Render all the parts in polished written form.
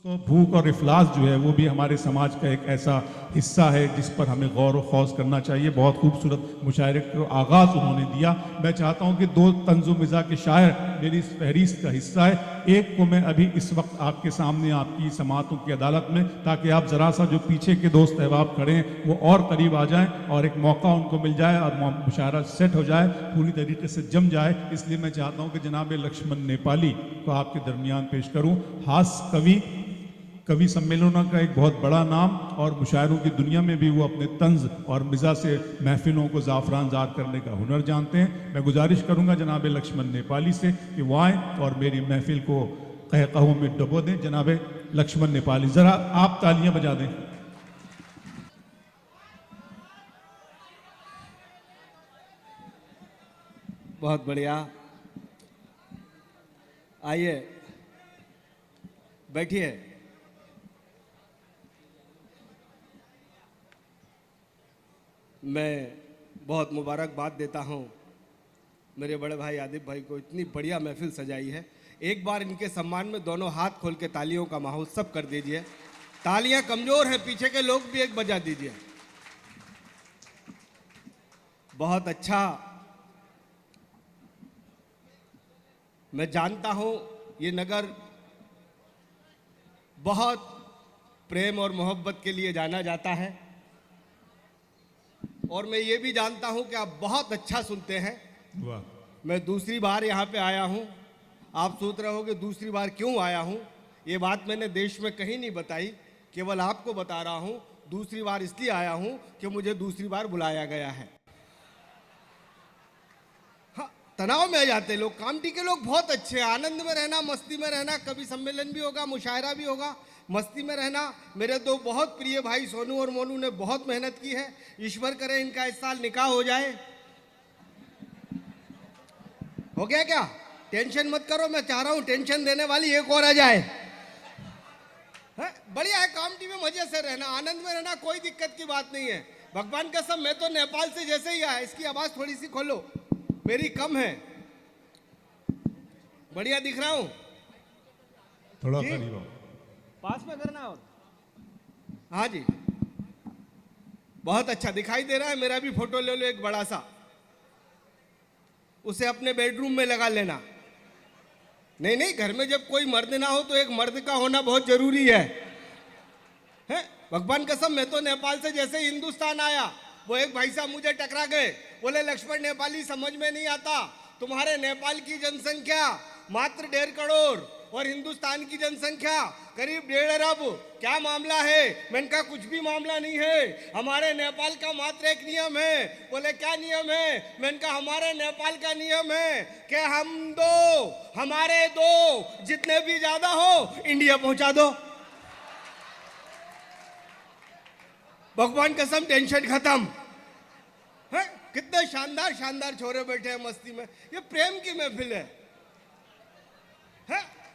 दोस्तों, भूख और इफलास जो है वो भी हमारे समाज का एक ऐसा हिस्सा है जिस पर हमें गौर व खौज करना चाहिए। बहुत खूबसूरत मुशायरे का आगाज़ उन्होंने दिया। मैं चाहता हूं कि दो तंज़ो मिज़ा के शायर मेरी इस फहरिस्त का हिस्सा है। एक को मैं अभी इस वक्त आपके सामने आपकी समातों की अदालत में, ताकि आप ज़रा सा जो पीछे के दोस्त अहबाब खड़े हैं वो और करीब आ जाएँ और एक मौका उनको मिल जाए और मुशायरा सेट हो जाए, पूरी तरीके से जम जाए। इसलिए मैं चाहता हूँ कि जनाब लक्ष्मण नेपाली को आपके दरमियान पेश करूँ। हास्य कवि सम्मेलनों का एक बहुत बड़ा नाम और मुशायरों की दुनिया में भी वो अपने तंज और मिजा से महफिलों को ज़ाफ़रान ज़ार करने का हुनर जानते हैं। मैं गुजारिश करूंगा जनाब लक्ष्मण नेपाली से कि वो आएँ और मेरी महफिल को कहकहों में डुबो दें। जनाब लक्ष्मण नेपाली, ज़रा आप तालियां बजा दें। बहुत बढ़िया, आइए बैठिए। मैं बहुत मुबारकबाद देता हूं मेरे बड़े भाई आदिब भाई को, इतनी बढ़िया महफिल सजाई है। एक बार इनके सम्मान में दोनों हाथ खोल के तालियों का माहौल सब कर दीजिए। तालियां कमजोर हैं, पीछे के लोग भी एक बजा दीजिए। बहुत अच्छा। मैं जानता हूं ये नगर बहुत प्रेम और मोहब्बत के लिए जाना जाता है, और मैं ये भी जानता हूं कि आप बहुत अच्छा सुनते हैं। वाह। मैं दूसरी बार यहाँ पे आया हूं। आप सोच रहे हो कि दूसरी बार क्यों आया हूं। ये बात मैंने देश में कहीं नहीं बताई, केवल आपको बता रहा हूं। दूसरी बार इसलिए आया हूं कि मुझे दूसरी बार बुलाया गया है। हाँ, तनाव में आ जाते लोग। कामटी के लोग बहुत अच्छे हैं, आनंद में रहना, मस्ती में रहना। कभी सम्मेलन भी होगा, मुशायरा भी होगा, मस्ती में रहना। मेरे दो बहुत प्रिय भाई सोनू और मोनू ने बहुत मेहनत की है। ईश्वर करे इनका इस साल निकाह हो जाए। हो गया क्या? टेंशन मत करो, मैं चाह रहा हूं टेंशन देने वाली एक और आ जाए। है? बढ़िया है, कामटी में मजे से रहना, आनंद में रहना, कोई दिक्कत की बात नहीं है। भगवान कसम, मैं तो नेपाल से जैसे ही आया। इसकी आवाज थोड़ी सी खोलो, मेरी कम है। बढ़िया दिख रहा हूं? थोड़ा करीब आओ। पास में करना। और हाँ जी, बहुत अच्छा दिखाई दे रहा है। मेरा भी फोटो ले लो एक बड़ा सा, उसे अपने बेडरूम में लगा लेना। नहीं नहीं, घर में जब कोई मर्द ना हो तो एक मर्द का होना बहुत जरूरी है। भगवान कसम, मैं तो नेपाल से जैसे हिंदुस्तान आया, वो एक भाई साहब मुझे टकरा गए। बोले लक्ष्मण नेपाली, समझ में नहीं आता, तुम्हारे नेपाल की जनसंख्या मात्र 1.5 करोड़ और हिंदुस्तान की जनसंख्या करीब 1.5 अरब, क्या मामला है? मैंने कहा कुछ भी मामला नहीं है, हमारे नेपाल का मात्र एक नियम है। बोले क्या नियम है? मैंने कहा हमारे नेपाल का नियम है कि हम दो, हमारे दो, जितने भी ज्यादा हो इंडिया पहुंचा दो। भगवान कसम, टेंशन खत्म है। कितने शानदार शानदार छोरे बैठे हैं मस्ती में। ये प्रेम की महफिल है।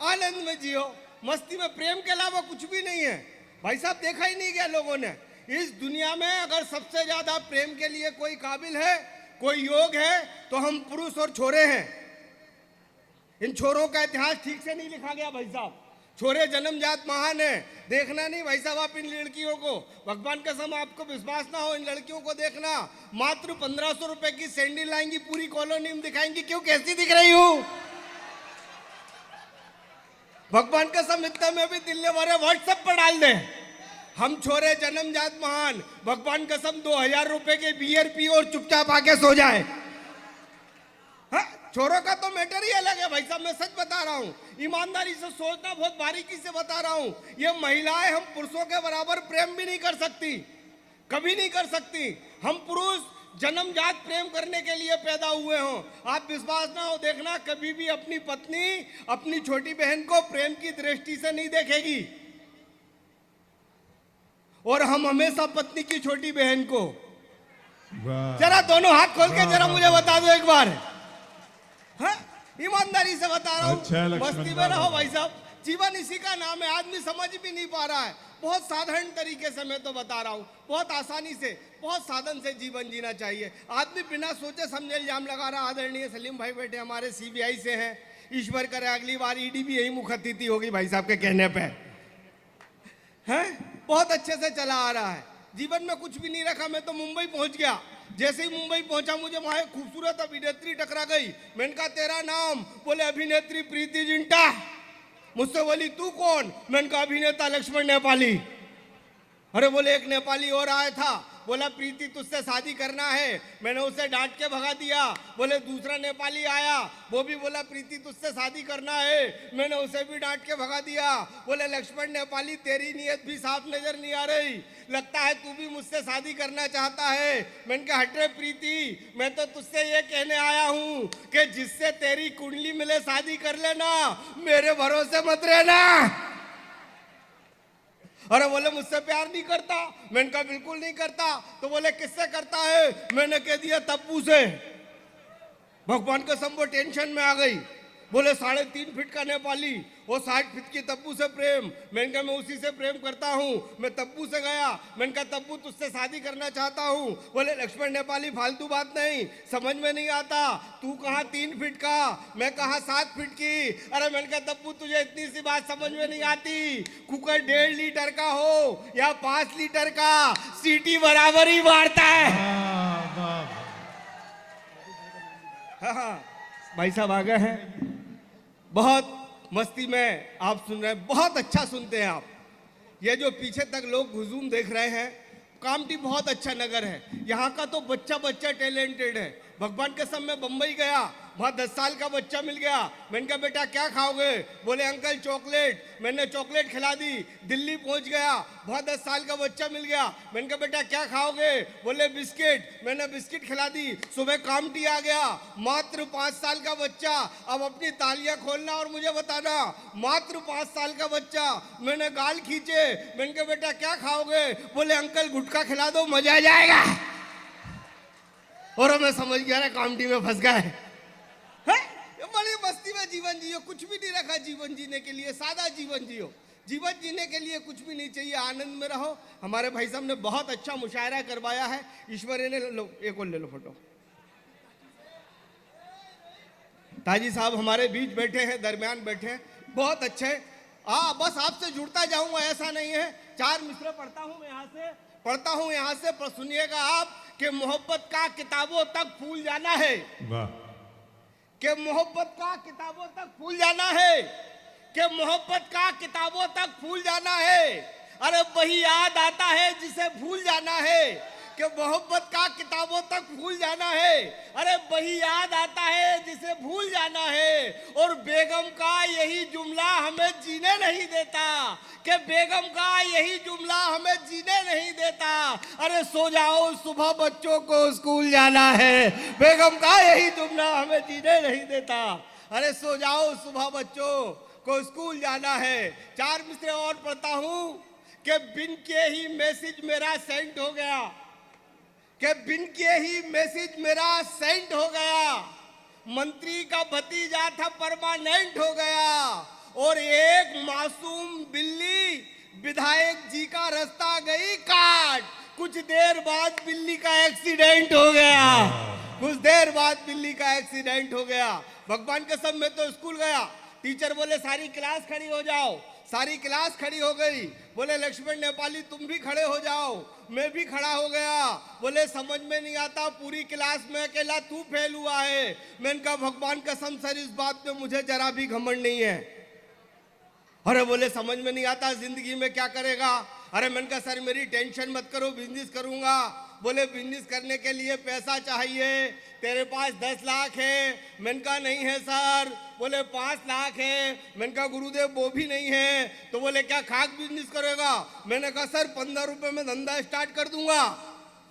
आनंद में जियो, मस्ती में। प्रेम के अलावा कुछ भी नहीं है भाई साहब। देखा ही नहीं गया लोगों ने। इस दुनिया में अगर सबसे ज्यादा प्रेम के लिए कोई काबिल है, कोई योग है, तो हम पुरुष और छोरे हैं। इन छोरों का इतिहास ठीक से नहीं लिखा गया भाई साहब। छोरे जन्मजात महान है। देखना नहीं भाई साहब आप इन लड़कियों को, भगवान कसम आपको विश्वास ना हो, इन लड़कियों को देखना। मात्र 1500 रुपए की सैंडल लाएंगी, पूरी कॉलोनी में दिखाएंगी क्यों कैसी दिख रही हूं। भगवान कसम, इतना में भी दिल भरे व्हाट्सएप पर डाल दे, हम छोरे जन्मजात महान। भगवान कसम 2000 रुपए के बियर पी और चुपचाप आके सो जाए। छोरों का तो मैटर ही अलग है भाई साहब। मैं सच बता रहा हूं, ईमानदारी से सोचना, बहुत बारीकी से बता रहा हूं। ये महिलाएं हम पुरुषों के बराबर प्रेम भी नहीं कर सकती, कभी नहीं कर सकती। हम पुरुष जन्मजात प्रेम करने के लिए पैदा हुए हों। आप विश्वास ना हो, देखना कभी भी अपनी पत्नी अपनी छोटी बहन को प्रेम की दृष्टि से नहीं देखेगी, और हम हमेशा पत्नी की छोटी बहन को। जरा दोनों हाथ खोल के जरा मुझे बता दो एक बार। ईमानदारी से बता रहा हूं। अच्छा, मस्ती में रहो भाई साहब, जीवन इसी का नाम है। आदमी समझ भी नहीं पा रहा है। बहुत साधारण तरीके से मैं तो बता रहा हूं, बहुत आसानी से, बहुत साधन से जीवन जीना चाहिए। आदमी बिना सोचे समझे इल्जाम लगा रहा। आदरणीय सलीम भाई बैठे हमारे सीबीआई से हैं। ईश्वर करे अगली बार ईडी भी यही मुखतिथि होगी भाई साहब के कहने पे। हैं, बहुत अच्छे से चला आ रहा है। जीवन में कुछ भी नहीं रखा। मैं तो मुंबई पहुंच गया। जैसे ही मुंबई पहुंचा मुझे वहां एक खूबसूरत अभिनेत्री टकरा गई। मैंने कहा तेरा नाम? बोले अभिनेत्री प्रीति जिंटा। मुझसे बोली तू कौन? मैंने कहा अभिनेता लक्ष्मण नेपाली। अरे बोले एक नेपाली और आया था, बोला प्रीति तुझसे शादी करना है। मैंने उसे डांट के भगा दिया। बोले दूसरा नेपाली आया, वो भी बोला प्रीति तुझसे शादी करना है। मैंने उसे भी डांट के भगा दिया। बोले लक्ष्मण नेपाली तेरी नीयत भी साफ नजर नहीं आ रही, लगता है तू भी मुझसे शादी करना चाहता है। मैंने कहा हट रे प्रीति, मैं तो तुझसे ये कहने आया हूँ कि जिससे तेरी कुंडली मिले शादी कर लेना, मेरे भरोसे मत रहना। अरे बोले मुझसे प्यार नहीं करता। मैंने कहा बिल्कुल नहीं करता। तो बोले किससे करता है? मैंने कह दिया तब्बू से। भगवान कसम वो टेंशन में आ गई। बोले 3.5 फीट का नेपाली, वो 60 फीट की तब्बू से प्रेम। मैंने कहा मैं उसी से प्रेम करता हूँ। मैं तब्बू से गया, मैंने कहा तब्बू तुझसे शादी करना चाहता हूँ। बोले लक्ष्मण नेपाली फालतू बात नहीं, समझ में नहीं आता, तू कहाँ 3 फीट का, मैं कहाँ 7 फीट की। अरे मैंने कहा तब्बू तुझे इतनी सी बात समझ में नहीं आती, कुकर 1.5 लीटर का हो या 5 लीटर का, सीटी बराबर ही मारता है। हाँ भाई साहब आ गए हैं। बहुत मस्ती में आप सुन रहे हैं, बहुत अच्छा सुनते हैं आप। ये जो पीछे तक लोग हुजूम देख रहे हैं, कामटी बहुत अच्छा नगर है। यहाँ का तो बच्चा बच्चा टैलेंटेड है। भगवान के समय बम्बई गया, वहाँ 10 साल का बच्चा मिल गया। मैंने कहा बेटा क्या खाओगे? बोले अंकल चॉकलेट। मैंने चॉकलेट खिला दी। दिल्ली पहुँच गया, वहाँ 10 साल का बच्चा मिल गया। मैंने कहा बेटा क्या खाओगे? बोले बिस्किट। मैंने बिस्किट खिला दी। सुबह कामटी आ गया, मात्र 5 साल का बच्चा। अब अपनी तालियां खोलना और मुझे बताना, मात्र 5 साल का बच्चा। मैंने गाल खींचे। मैंने कहा बेटा क्या खाओगे? बोले अंकल गुटखा खिला दो, मजा आ जाएगा। और मैं समझ गया ना कामटी में फंस गए। बड़ी मस्ती में जीवन जियो, कुछ भी नहीं रखा जीवन जीने के लिए, सादा जीवन जियो। जीवन जीने के लिए कुछ भी नहीं चाहिए, आनंद में रहो। हमारे भाई साहब ने बहुत अच्छा मुशायरा करवाया है। ईश्वरी ने लो, एक और ले लो फोटो। ताजी साहब हमारे बीच बैठे हैं, दरमियान बैठे हैं, बहुत अच्छे। हाँ बस आपसे जुड़ता जाऊंगा ऐसा नहीं है। 4 मिसरे पढ़ता हूँ मैं यहाँ से, पर सुनिएगा आप कि मोहब्बत का किताबों तक फूल जाना है। वाह। कि मोहब्बत का किताबों तक फूल जाना है, कि मोहब्बत का किताबों तक फूल जाना है। अरे वही याद आता है जिसे भूल जाना है, कि मोहब्बत का किताबों तक भूल जाना है। अरे वही याद आता है जिसे भूल जाना है। और बेगम का यही जुमला हमें जीने नहीं देता, कि बेगम का यही जुमला हमें जीने नहीं देता। अरे सो जाओ सुबह बच्चों को स्कूल जाना है, बेगम का यही जुमला हमें जीने नहीं देता। अरे सो जाओ सुबह बच्चों को स्कूल जाना है। 4 मिसरे और पढ़ता हूं कि बिन के ही मैसेज मेरा सेंड हो गया, कि बिन के ही मैसेज मेरा सेंड हो गया। मंत्री का भतीजा था परमानेंट हो गया। और एक मासूम बिल्ली विधायक जी का रास्ता गई काट। कुछ देर बाद बिल्ली का एक्सीडेंट हो गया, कुछ देर बाद बिल्ली का एक्सीडेंट हो गया। भगवान के सब में तो स्कूल गया, टीचर बोले सारी क्लास खड़ी हो जाओ। सारी क्लास खड़ी हो गई। बोले लक्ष्मण नेपाली तुम भी खड़े हो जाओ। मैं भी खड़ा हो गया। बोले समझ में नहीं आता, पूरी क्लास में अकेला तू फेल हुआ है। मैंने कहा भगवान कसम सर इस बात पे मुझे जरा भी घमंड नहीं है। अरे बोले समझ में नहीं आता जिंदगी में क्या करेगा? अरे मैंने कहा सर मेरी टेंशन मत करो, बिजनेस करूंगा। बोले बिजनेस करने के लिए पैसा चाहिए, तेरे पास 10 लाख है। मैंने कहा नहीं है सर। बोले 5 लाख है। मैंने कहा गुरुदेव वो भी नहीं है। तो बोले क्या खाक बिजनेस करेगा? मैंने कहा सर 15 रुपए में धंधा स्टार्ट कर दूंगा।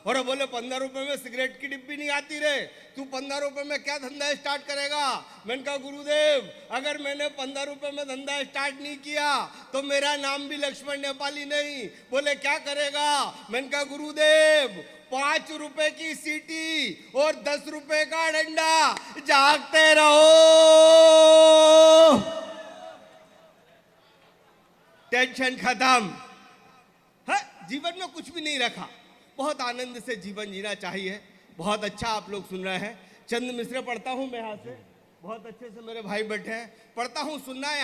और बोले 15 रुपए में सिगरेट की डिब्बी नहीं आती रे, तू 15 रुपए में क्या धंधा स्टार्ट करेगा? मैंने कहा गुरुदेव अगर मैंने 15 रुपए में धंधा स्टार्ट नहीं किया तो मेरा नाम भी लक्ष्मण नेपाली नहीं। बोले क्या करेगा? मैंने कहा गुरुदेव 5 रुपए की सीटी और 10 रुपए का डंडा, जागते रहो। टेंशन खत्म। हाँ जीवन में कुछ भी नहीं रखा, बहुत आनंद से जीवन जीना चाहिए। बहुत अच्छा आप लोग सुन रहे हैं। चंद मिसरे पढ़ता हूं मैं यहाँ से, बहुत अच्छे से मेरे भाई बैठे हैं, पढ़ता हूं, सुनना है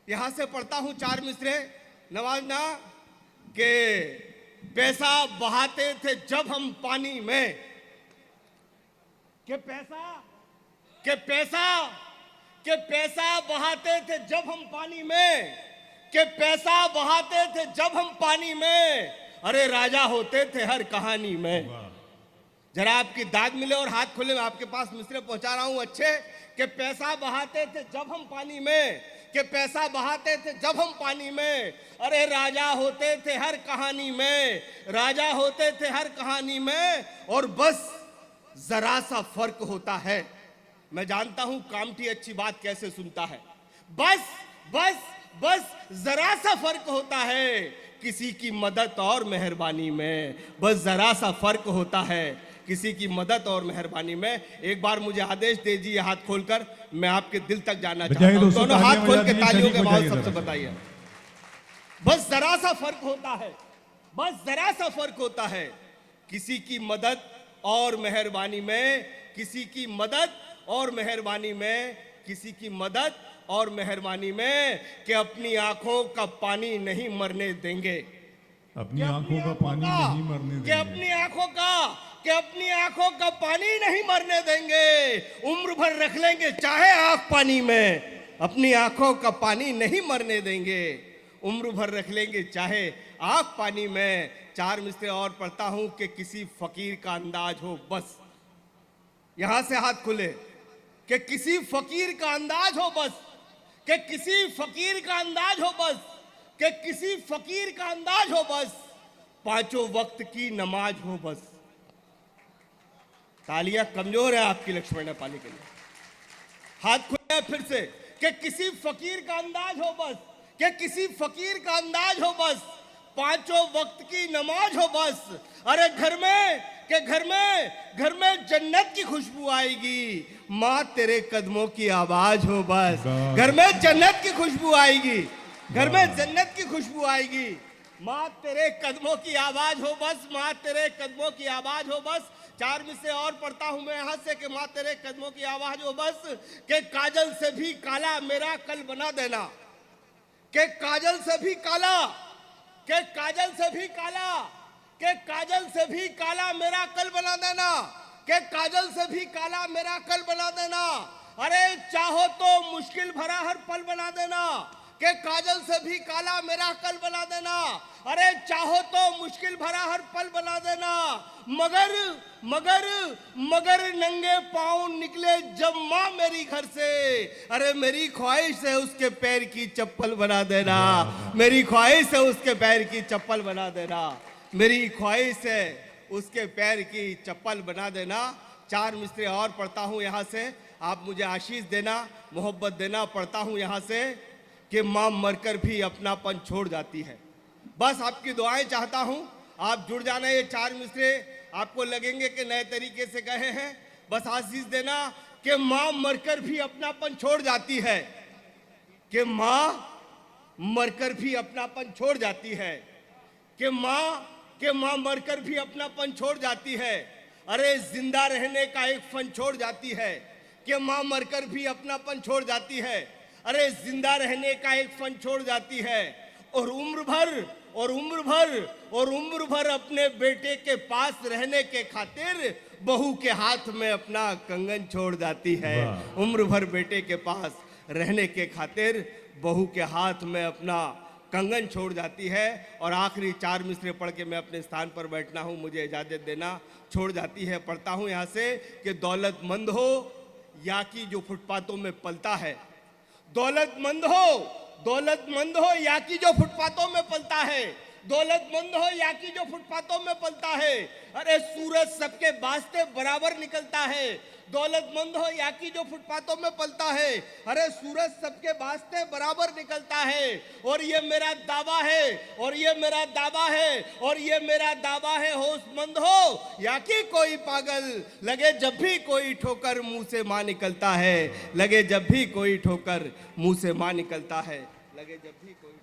यहाँ से पढ़ता हूं 4 मिसरे। नवाजना के पैसा बहाते थे जब हम पानी में, के पैसा बहाते थे जब हम पानी में, के पैसा बहाते थे जब हम पानी में, अरे राजा होते थे हर कहानी में। जरा आपकी दाद मिले और हाथ खुले, मैं आपके पास मिसरे पहुंचा रहा हूं अच्छे। के पैसा बहाते थे जब हम पानी में, के पैसा बहाते थे जब हम पानी में, अरे राजा होते थे हर कहानी में, राजा होते थे हर कहानी में। और बस जरा सा फर्क होता है, मैं जानता हूं कामठी अच्छी बात कैसे सुनता है। बस बस बस जरा सा फर्क होता है किसी की मदद और मेहरबानी में, बस जरा सा फर्क होता है किसी की मदद और मेहरबानी में। एक बार मुझे आदेश दे दीजिए हाथ खोलकर, मैं आपके दिल तक जाना चाहता हूं। दोनों हाथ खोल के तालियों के माहौल सबसे बताइए। बस जरा सा फर्क होता है, बस जरा सा फर्क होता है किसी की मदद और मेहरबानी में, किसी की मदद और मेहरबानी में, किसी की मदद और मेहरबानी में। कि अपनी आंखों का पानी नहीं मरने देंगे, अपनी आंखों का पानी नहीं मरने कि देंगे, अपनी आंखों का, कि अपनी आंखों का पानी नहीं मरने देंगे। उम्र भर रख लेंगे चाहे आंख पानी में, अपनी आंखों का पानी नहीं मरने देंगे। उम्र भर रख लेंगे चाहे आंख पानी में। चार मिसरे और पढ़ता हूं कि किसी फकीर का अंदाज हो बस, यहां से हाथ खुले, कि किसी फकीर का अंदाज हो बस, कि किसी फकीर का अंदाज हो बस, कि किसी फकीर का अंदाज हो बस, पांचों वक्त की नमाज हो बस। तालियां कमजोर है आपकी लक्ष्मण नेपाली के लिए। हाथ खुले फिर से, कि किसी फकीर का अंदाज हो बस, कि किसी फकीर का अंदाज हो बस, पांचों वक्त की नमाज हो बस। अरे घर में, के घर में जन्नत की खुशबू आएगी, माँ तेरे कदमों की आवाज हो बस। घर में जन्नत की खुशबू आएगी, घर में जन्नत की खुशबू आएगी, माँ तेरे कदमों की आवाज हो बस, माँ तेरे कदमों की आवाज हो बस। चार मिसरे और पढ़ता हूं मैं यहां से, कि माँ तेरे कदमों की आवाज हो बस। के काजल से भी काला मेरा कल बना देना, के काजल से भी काला, के काजल से भी काला, के काजल से भी काला मेरा कल बना देना, के काजल से भी काला मेरा कल बना देना। अरे चाहो तो मुश्किल भरा हर पल बना देना, के काजल से भी काला मेरा कल बना देना। अरे चाहो तो मुश्किल भरा हर पल बना देना। मगर मगर मगर नंगे पांव निकले जब माँ मेरी घर से, अरे मेरी ख्वाहिश है उसके पैर की चप्पल बना देना, मेरी ख्वाहिश है उसके पैर की चप्पल बना देना, मेरी ख्वाहिश है उसके पैर की चप्पल बना देना। चार मिसरे और पढ़ता हूं यहां से, आप मुझे आशीष देना, मोहब्बत देना। पढ़ता हूं यहां से कि माँ मरकर भी अपनापन छोड़ जाती है। बस आपकी दुआएं चाहता हूं, आप जुड़ जाना। ये चार मिसरे आपको लगेंगे कि नए तरीके से कहे हैं, बस आशीष देना कि माँ मरकर भी अपनापन छोड़ जाती है, कि माँ मरकर भी अपनापन छोड़ जाती है, कि माँ मरकर भी अपनापन छोड़ जाती है। अरे जिंदा रहने का एक फन छोड़ जाती है, कि माँ मरकर भी अपनापन छोड़ जाती है। अरे जिंदा रहने का एक फन छोड़ जाती है। और उम्र भर अपने बेटे के पास रहने के खातिर बहू के हाथ में अपना कंगन छोड़ जाती है। उम्र भर बेटे के पास रहने के खातिर बहू के हाथ में अपना कंगन छोड़ जाती है। और आखिरी चार मिसरे पढ़ के मैं अपने स्थान पर बैठना हूँ, मुझे इजाजत देना। छोड़ जाती है, पढ़ता हूँ यहाँ से कि दौलतमंद हो या कि जो फुटपाथों में पलता है, दौलतमंद हो या कि जो फुटपाथों में पलता है, दौलतमंद हो या कि जो फुटपाथों में पलता है। अरे सूरज सबके वास्ते बराबर निकलता है, दौलतमंद हो या कि जो फुटपाथों में पलता है। अरे सूरज सबके वास्ते बराबर निकलता है। और ये मेरा दावा है, और ये मेरा दावा है, और ये मेरा दावा है, होशमंद हो या कि कोई पागल, लगे जब भी कोई ठोकर मुंह से मां निकलता है, लगे जब भी कोई ठोकर मुंह से मां निकलता है, लगे जब भी कोई